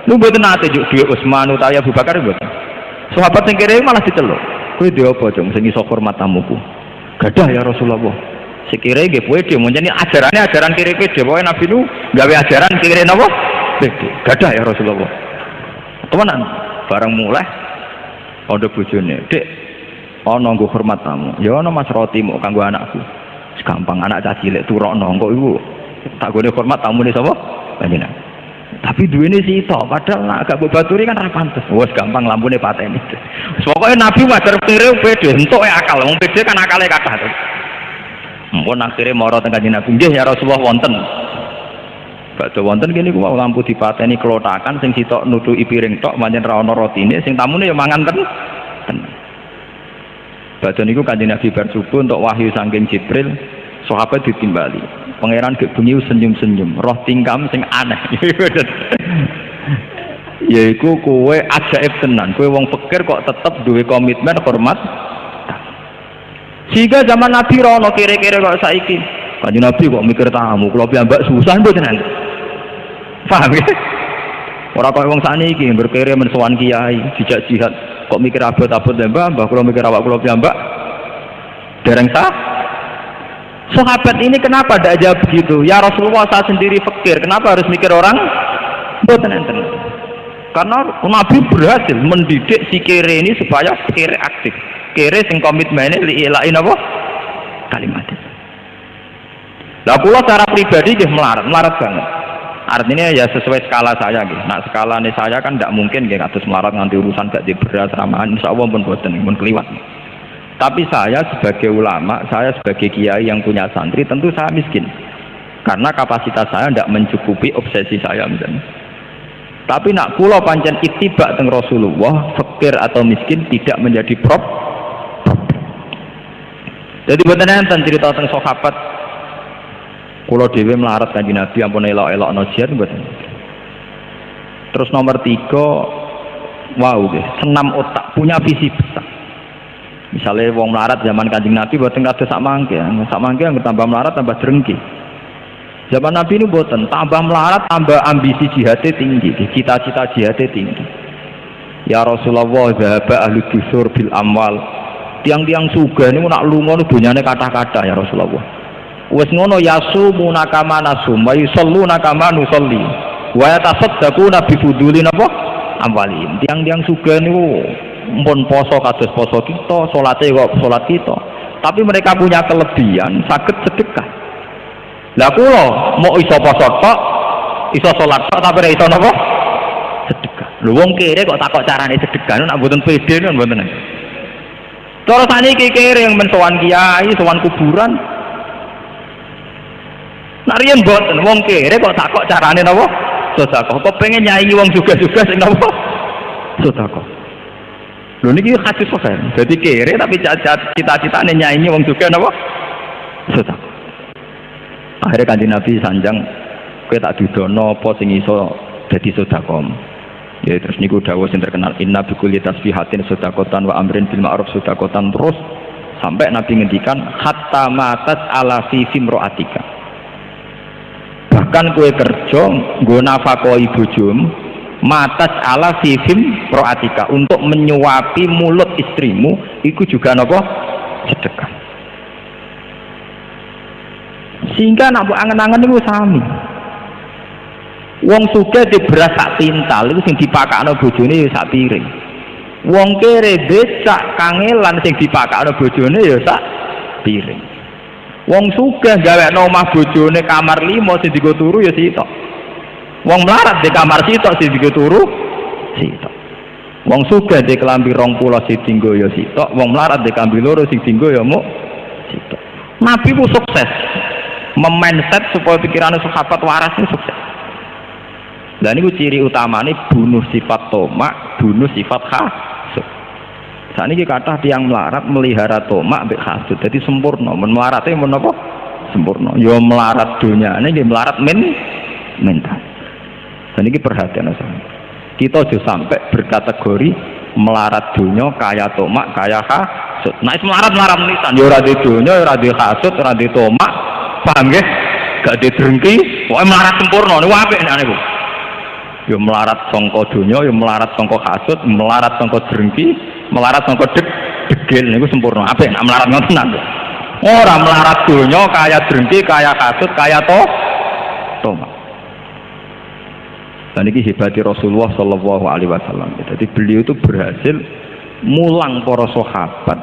Lu mboten nate duwe Utsman utawa Abu Bakar mboten. Sahabat sing kere malah diceluk. Kowe dhewe apa jeng sing iso hormat tamuku? Gadah ya Rasulullah. Sekire nggih kowe dhewe menjadi ajaran kire dhewe Nabi nu gawe ajaran kire napa? Gadah ya Rasulullah. Temenan bareng mulai ada bojone. Dik, ana nggo hormat tamu. Ya ana Mas Roti mok kanggo anakku. Gampang anak cah cilik turokno kok iku. Tak gone hormat tamune sapa? Panjenengan. Tapi duwene sitok, padahal nak gak baturi kan ra pantes. Wes gampang lampune pateni. Pokoke Nabi wajar kire pede, entuk akal. Wong pede kan akale kathah to. Mumpun akhire mara teng Kanjeng Nabi, nggih ya Rasulullah wonten. Badhe wonten kene ku lampu dipateni klotakan sing sitok nuduki piring tok pancen ra ana rotine, sing tamune ya mangan ten. Badhe niku Kanjeng Nabi bar subuh untuk wahyu saking Jibril, sahabat ditimbali. Pangeran gek bengi senyum-senyum, roh tingkam sing aneh. Yaiku kowe ajaib tenan, kowe wong pikir kok tetep duwe komitmen hormat. Sehingga zaman Nabi rono kira-kira kok saiki. Kanjeng Nabi kok mikir tamu, kula piyambak susah mboten tenan. Paham ya? Ora kok wong sakniki berkere men sowan kiai, dijak jihad, kok mikir abot-abot mbah kula mikir awak kula piyambak. Dereng sah. Sahabat ini kenapa tidak jawab begitu? Ya Rasulullah, saya sendiri fakir, kenapa harus mikir orang? Mboten enten. Karena Nabi berhasil mendidik si kere ini supaya kere aktif. Kere sing komitmennya liilain apa? Kalimat. Lah kula secara pribadi nggih melarat banget. Artinya ya sesuai skala saya nggih. Nah, skalane saya kan tidak mungkin nggih kados melarat nganti urusan gak di beras ramahan, insyaallah pun boten pun kliwat. Tapi saya sebagai ulama, saya sebagai kiai yang punya santri, tentu saya miskin. Karena kapasitas saya tidak mencukupi obsesi saya misalnya. Tapi nak kula pancen ittiba teng Rasulullah, fakir atau miskin tidak menjadi problem. Jadi mboten enten cerita teng sahabat kula dhewe melarat Kanjeng Nabi ampun elok-elokno jihad mboten. Terus nomor 3, wow deh, senam otak, punya visi besar. Misalnya wong melarat zaman Kanjeng Nabi boten kados sak mangke yang tambah melarat tambah drengki. Zaman Nabi ini boten, tambah melarat tambah ambisi jihadnya tinggi, cita-cita jihadnya tinggi. Ya Rasulullah, zahaba ahli dusur bil amwal. Tiang-tiang sugih niku nak lunga niku donyane kathah-kathah ya Rasulullah. Wis ngono yasumuna kama nasum wa yusalluna kama nusalli wa yatasaddaquna bi fudulin apa amwalihim. Tiang-tiang sugih niku mpun poso kados poso kita, salate kok salat kita. Tapi mereka punya kelebihan saged sedekah. Lah kula mau iso poso tok, iso salat tok tapi ora iso napa? Sedekah. Lho wong kere kok takok carane sedekah nek mboten pede kan mboten. Cara saniki kere yang men sowan kiai, sowan kuburan. Nek riyen mboten wong kere kok takok carane napa? Sedekah. Kok pengen nyaingi wong juga-juga sing napa? Sedekah. Lho niki hadis sahih. Dadi kere tapi cita-citane nyaingi wong juga napa? Sedekah. Akhirnya Kanjeng Nabi sanjang kowe tak dudono apa sing iso dadi sedekah. Ya terus niku dawuh sing terkenal inna bikulli tasbihatin sedekatan wa amrin bil ma'ruf sedekatan terus sampai Nabi ngendikan hatta matat ala fi fimroatika. Bahkan kowe kerja nggo nafakoi bojom matat ala fi fimroatika untuk menyuapi mulut istrimu iku juga napa sedekah. Sehingga nak angen-angen niku sami. Wong sugih di beras sak pintal iku sing dipakakno bojone ya sak piring. Wong kere becak kangelan sing dipakakno bojone ya sak piring. Wong sugih gawekno omah bojone kamar 5 sing digo turu ya sitok. Wong melarat di kamar sitok sing digo turu sitok. Wong sugih di kelambi 20 sing dienggo ya sitok, wong melarat di kelambi 2 sing dienggo ya muk sitok. Nabi ku sukses memindset supaya pikiran sahabat waras ini sukses. Dan ini ciri utamanya bunuh sifat tomak, bunuh sifat hasud. Saat ini kata tiang melarat melihara tomak ambek hasud, jadi sempurna. Melaratnya menapa? Sempurna. Yo melarat dunia ini melarat mental. Dan ini perhatian saya. Kita juga sampai berkategori melarat dunia kaya tomak, kaya hasud. Nah, melarat menisan. Yo ora di dunia, ora di hasud, ora di tomak. Paham ya? Gak didrengki, pokoknya melarat sempurna, ini apik nek niku. Ya melarat sangka donya, ya melarat sangka hasud, melarat sangka drengki, melarat sangka degil niku sempurna. Apik nek melarat ngoten nang. Ora melarat donya kaya drengki, kaya hasud, kaya toma. Dan ini hebati Rasulullah sallallahu alaihi wasallam. Jadi beliau itu berhasil mulang para sahabat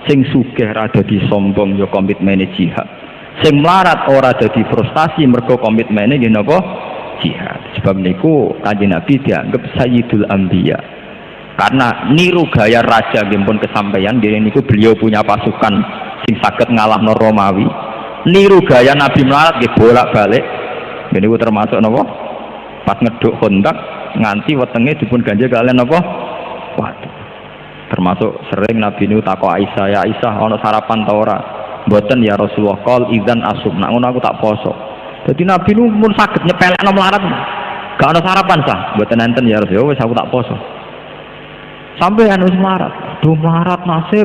sing sugih rada disombong ya komitmene jihad. Sing melarat ora dadi frustasi mergo komitmene nggih napa jihad. Sebab niku Kanjeng Nabi dianggap Sayyidul Anbiya. Karena niru gaya raja nggih pun kesampaian nggih niku beliau punya pasukan sing saged ngalahno Romawi. Niru gaya Nabi melarat nggih bolak-balik. Niku termasuk napa? Pas ngeduk Khandaq nganti wetenge dipun ganjel kalian napa? Waduh. Termasuk sering Nabi niku takok Aisyah, "Ya Aisyah, ana sarapan ta ora?" "Mboten ya Rasulullah." "Qol idzan asum." "Nak ngono aku tak poso." Jadi Nabi niku mun saged nyepelekno melarat. Gak ana sarapan sah. "Mboten enten ya Rasulullah, wis aku tak poso." Sampai anu melarat, do melarat nasib.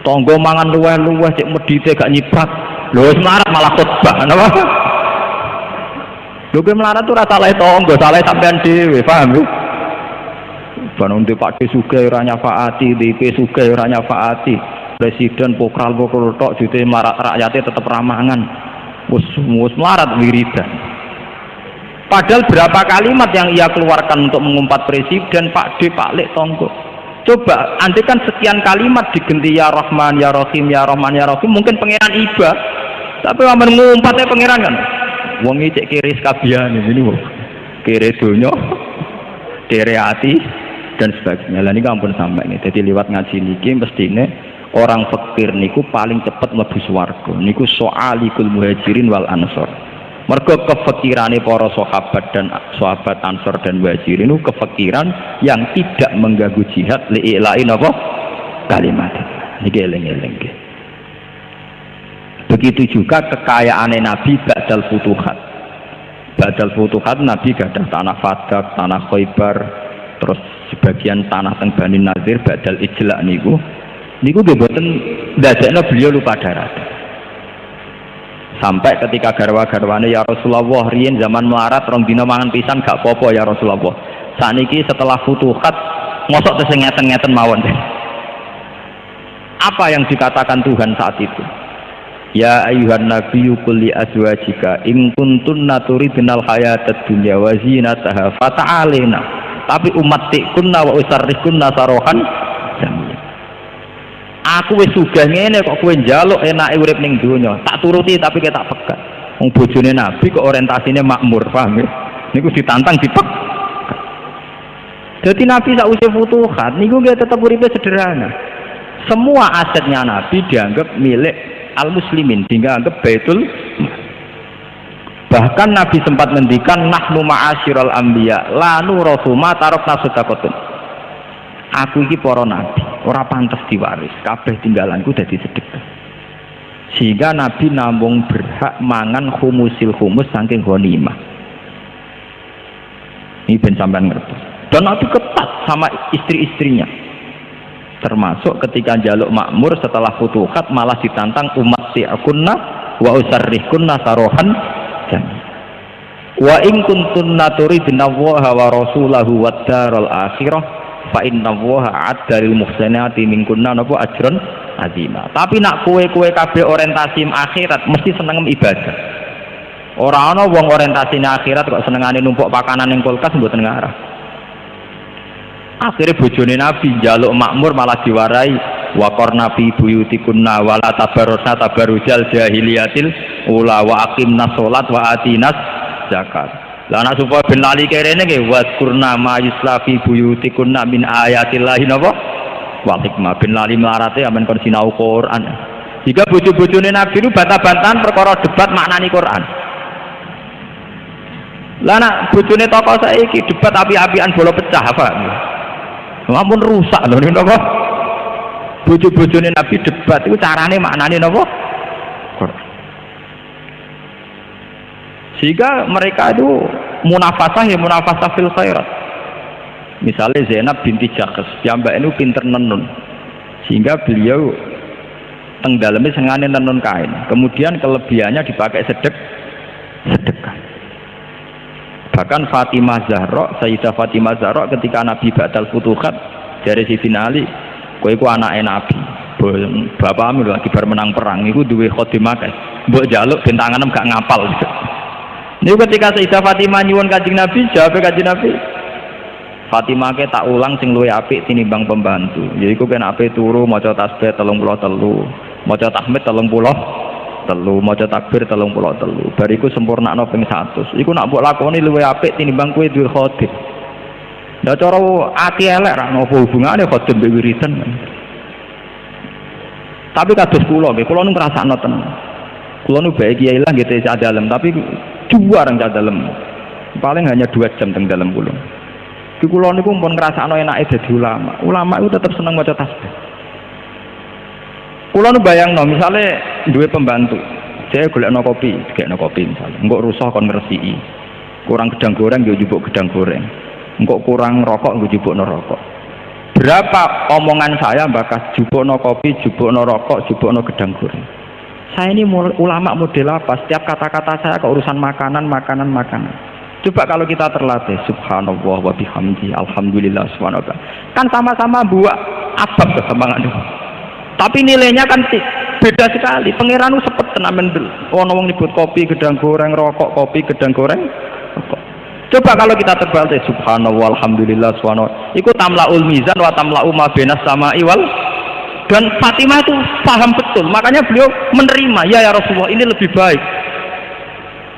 Tonggo mangan luweh-luweh cek medite gak nyibak. Lho wis melarat malah khotbah, napa? Lho kowe melarat tuh ora salah tonggo, salah sampean dhewe, paham lho? Bangun di Pak Sugih ora nyafaati, DP Sugih ora nyafaati. Presiden pokral tok jute melarat rakyatnya tetep ramangan. Wis melarat wiridan. Padahal berapa kalimat yang ia keluarkan untuk mengumpat presiden, Pak D, Pak Lek, Tonggo. Coba, andai kan sekian kalimat digenti ya Rahman, ya Rahim, ya Rahman, ya Rahim, mungkin pangeran iba. Tapi aman ngumpatnya pangeran kan. Wong iki cek kiri sekabian ini wong. Kiri donya, kiri hati dan sebagainya. Lah niku ampun sampai nih. Jadi lewat ngaji niki mestine orang fakir niku paling cepat mlebu swarga. Niku so'alikul muhajirin wal ansor. Mergo kefakirane para sahabat dan sahabat Ansor dan Muhajirin itu kefakiran yang tidak mengganggu jihad li'ilain apa kalimat. Niki eling-eling. Begitu juga kekayaane Nabi ba'dal futuhat. Ba'dal futuhat Nabi gadah tanah Fadak, tanah Khaibar, terus sebagian tanah teng Bani Nadir ba'dal ijla niku nggih boten ndadekno beliau lupa darat. Sampai ketika garwa-garwane ya Rasulullah riyen zaman melarat rong dina mangan pisan gak apa-apa ya Rasulullah. Saniki setelah futuhat ngosok terus ngeten-ngeten mawon. Apa yang dikatakan Tuhan saat itu? Ya ayyuhan nabiyyu qul li azwajika in kuntunna turidnal hayatad dunya wa zinataha fata'alina. Tapi ummatikunna wa usarrikunna sarohan jamil. Aku wis sugih ngene kok kowe njaluk enake urip ning donya. Tak turuti tapi kita tak pegat. Wong bojone Nabi kok orientasine makmur, paham ya? Niku ditantang dipek. Jadi Nabi sausé futuhat niku nggih tetep uripe sederhana. Semua asetnya Nabi dianggap milik al-muslimin, dianggap baitul. Bahkan Nabi sempat ngendikan nahnu ma'asyiral anbiya la nurasu ma tarakna sadaqatun. Aku iki para nabi ora pantes diwaris, kabeh tinggalanku dadi sedekah. Sehingga Nabi namung berhak mangan khumusil khumus saking ghanimah. Ini ben sampean ngerti. Dan Nabi ketat sama istri-istrinya. Termasuk ketika njaluk makmur setelah futuhat malah ditantang umat ti'akunna wa usarrihkunna sarohan jami. Wa in kuntunna turidna Allaha wa rasulahu wad daral akhirah fa inna Allaha a'adda lil muhsinati minkunna napa ajrun azima. Tapi nak kowe kabeh orientasi akhirat mesti seneng ibadah. Ora ana wong orientasine akhirat kok senengane numpuk pakanan ning kulkas mboten ngarah. Akhire bojone Nabi njaluk makmur malah diwarai wa qarna fi buyutikunna wala tabarrusna tabarrujal jahiliyatil ula wa aqimnas shalat wa atinas zakat. Lah anak supaya ben lali kerene nggih waskurna ma yuslafi buyutikunna min ayatillahi napa wa hikmah ben lali melarate amen kon sinau Quran. Jika bojo-bojone Nabi itu bantah-bantahan perkara debat maknani Quran. Lah anak bojone tokoh saiki debat api-apian bola pecah apa? Ampun rusak lho niku napa? Bojo-bojone Nabi debat itu carane maknani napa? Quran. Sehingga mereka itu munafasah ya munafasah fil khairat. Misalnya Zainab binti Jakhs, piyambak itu pinter nenun. Sehingga beliau teng daleme sengane nenun kain. Kemudian kelebihannya dipakai sedekah. Bahkan Fatimah Zahra, Sayyidah Fatimah Zahra ketika Nabi Ba'dal Futuhat dari Sidina Ali, kowe iku anake Nabi. Bapakmu lagi bar menang perang iku duwe khotimah kae. Mbok njaluk ben tanganem gak ngapal. Ini ketika Sayyidah Fatimah nyuwun Kanjeng Nabi, jawab Kanjeng Nabi, Fatimah ke tak ulang sing luwih apik tinimbang pembantu. Yaiku kena ape turu maca tasbih 33, maca tahmid 30. telu, maca takbir 33. Bariku sempurnakno ping 100. Iku nak mbok lakoni luwih apik tinimbang kowe duwe khotim. Lah cara ati elek ra ono hubungane khotim mbek wiridan. Tapi kados kula nggih, kula nu ngrasakno tenan. Kula nu bae kiai lah nggih cah dalem, tapi juareng cah dalem. Paling hanya 2 jam teng dalem kula. Ki kula niku pun ngrasakno enake dadi ulama. Ulama itu tetap seneng maca tasbih. Kula nu bayangno misale duwe pembantu, saya golekno kopi, digekno kopi misale. Engko rusuh kon ngresiki. Kurang gedang goreng yo njupuk gedang goreng. Engko kurang rokok nggo njupukno rokok. Berapa omongan saya bakas jupukno kopi, jupukno rokok, jupukno gedang goreng. Saya ini ulama model apa? Setiap kata-kata saya ke urusan makanan. Coba kalau kita terlatih, subhanallah wa bihamdi, alhamdulillah subhanallah. Kan sama-sama buat abab kesemangat. Tapi nilainya kan beda sekali. Pangeran itu sepet tenamen wong nyebut kopi, gedang goreng, rokok, kopi, gedang goreng, rokok. Coba kalau kita terbalik, subhanallah, alhamdulillah, subhanallah. Itu tamla'ul mizan wa tamla'u ma bainas sama'i wal. Dan Fatimah itu paham betul, makanya beliau menerima, ya Rasulullah ini lebih baik.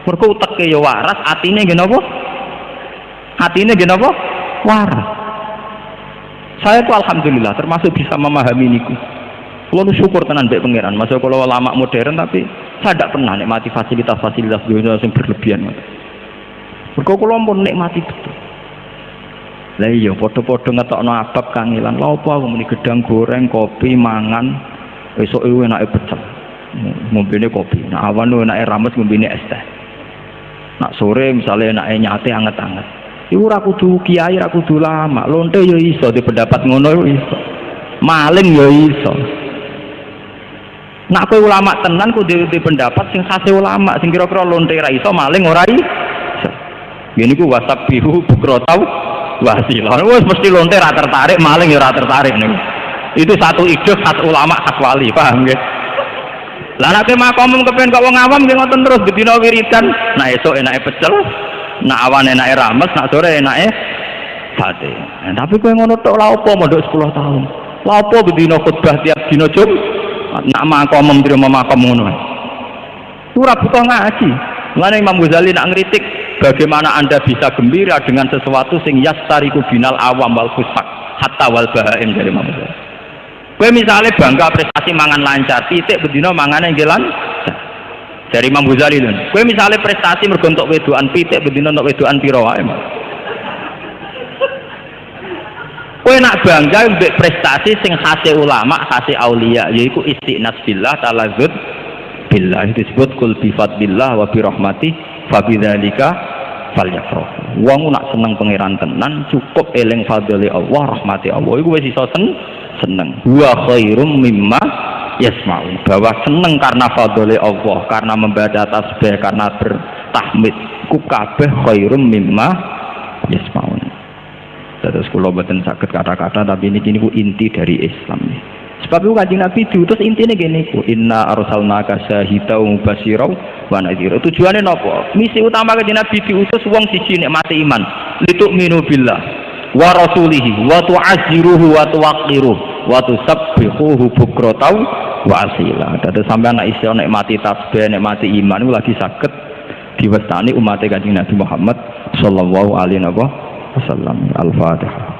Mergo uteke ya waras, atine nggih napa? Atine nggih napa? Waras. Saya itu alhamdulillah termasuk bisa memahami niku. Kula syukur tenan mbek pangeran. Masa kula ulama modern tapi saya tidak pernah nikmati fasilitas-fasilitas dunia yang berlebihan. Mergo kula pun nikmati betul. Lah iya padha-padha ngetokno abab kangelan. Lha apa aku muni gedang goreng, kopi, mangan, esuk iku enake pecel. Ngombene kopi. Nah awan enake rames ngombene es teh. Nak sore misalnya enake nyate anget-anget. Iku ora kudu kiai, ora kudu lama. Lonte ya iso di pendapat ngono iso. Maling ya iso. Nak kowe ulama tenan kudu di pendapat sing khase ulama, sing kira-kira lonte ra iso, maling ora iso. Ngene iku wasab bihu bukrotau wasilah. Wes mesti lonte ra tertarik, maling ya ra tertarik niku. Itu satu ide khas ulama khas wali, paham nggih? Lah nek makom kepen kok wong awam nggih ngoten terus bedina wiridan. Nah esuk enake pecel, nak awan enake rames, nak sore enake sate. Nah, tapi kowe ngono tok lha opo mondok 10 tahun. Lha opo bedina khutbah tiap dina Jumat, nak makom mrimo makom ngono. Ora butuh ngaji. Mulane Imam Ghazali nak ngritik bagaimana Anda bisa gembira dengan sesuatu sing yastariku binal awam wal fusak hatta wal bahaim dari Imam Ghazali. Kowe misalnya bangga prestasi mangan lancar, titik bedino mangane nggih lancar. Dari Imam Ghazali lho. Kowe misalnya prestasi mergo entuk wedokan, titik bedino entuk wedokan pira wae. Kowe nak bangga mbek prestasi sing khase ulama, khase aulia, yaiku istiqnas billah, talazzud billah. Itu disebut kul bi fadlillah wa bi rahmati fa bidzalika falyafrah. Wong nak seneng pangeran tenan cukup eling fadhile Allah, rahmati Allah. Iku wis iso seneng. Wa khairum mimma yasma'un. Bahwa seneng karena fadhile Allah, karena membaca tasbih, karena bertahmid, ku kabeh khairum mimma yasma'un. Terus kula boten saged kata-kata tapi niki niku inti dari Islam. Sebab itu Kanjeng Nabi diutus intine ngene iku, inna arsalnaka syahidan mubasyiran wa nadhira. Tujuane napa? Misi utama Kanjeng Nabi diutus wong siji nek mati iman, litu'minu billah wa rasulihi wa tu'azziruhu wa tuwaqqiruhu wa tusabbihuhu bukratan wa asila. Dadi sampeyan nek iso nek mati tasbih, nek mati iman iku lagi saged diwestani umat Kanjeng Nabi Muhammad sallallahu alaihi wasallam. Al-Fatihah.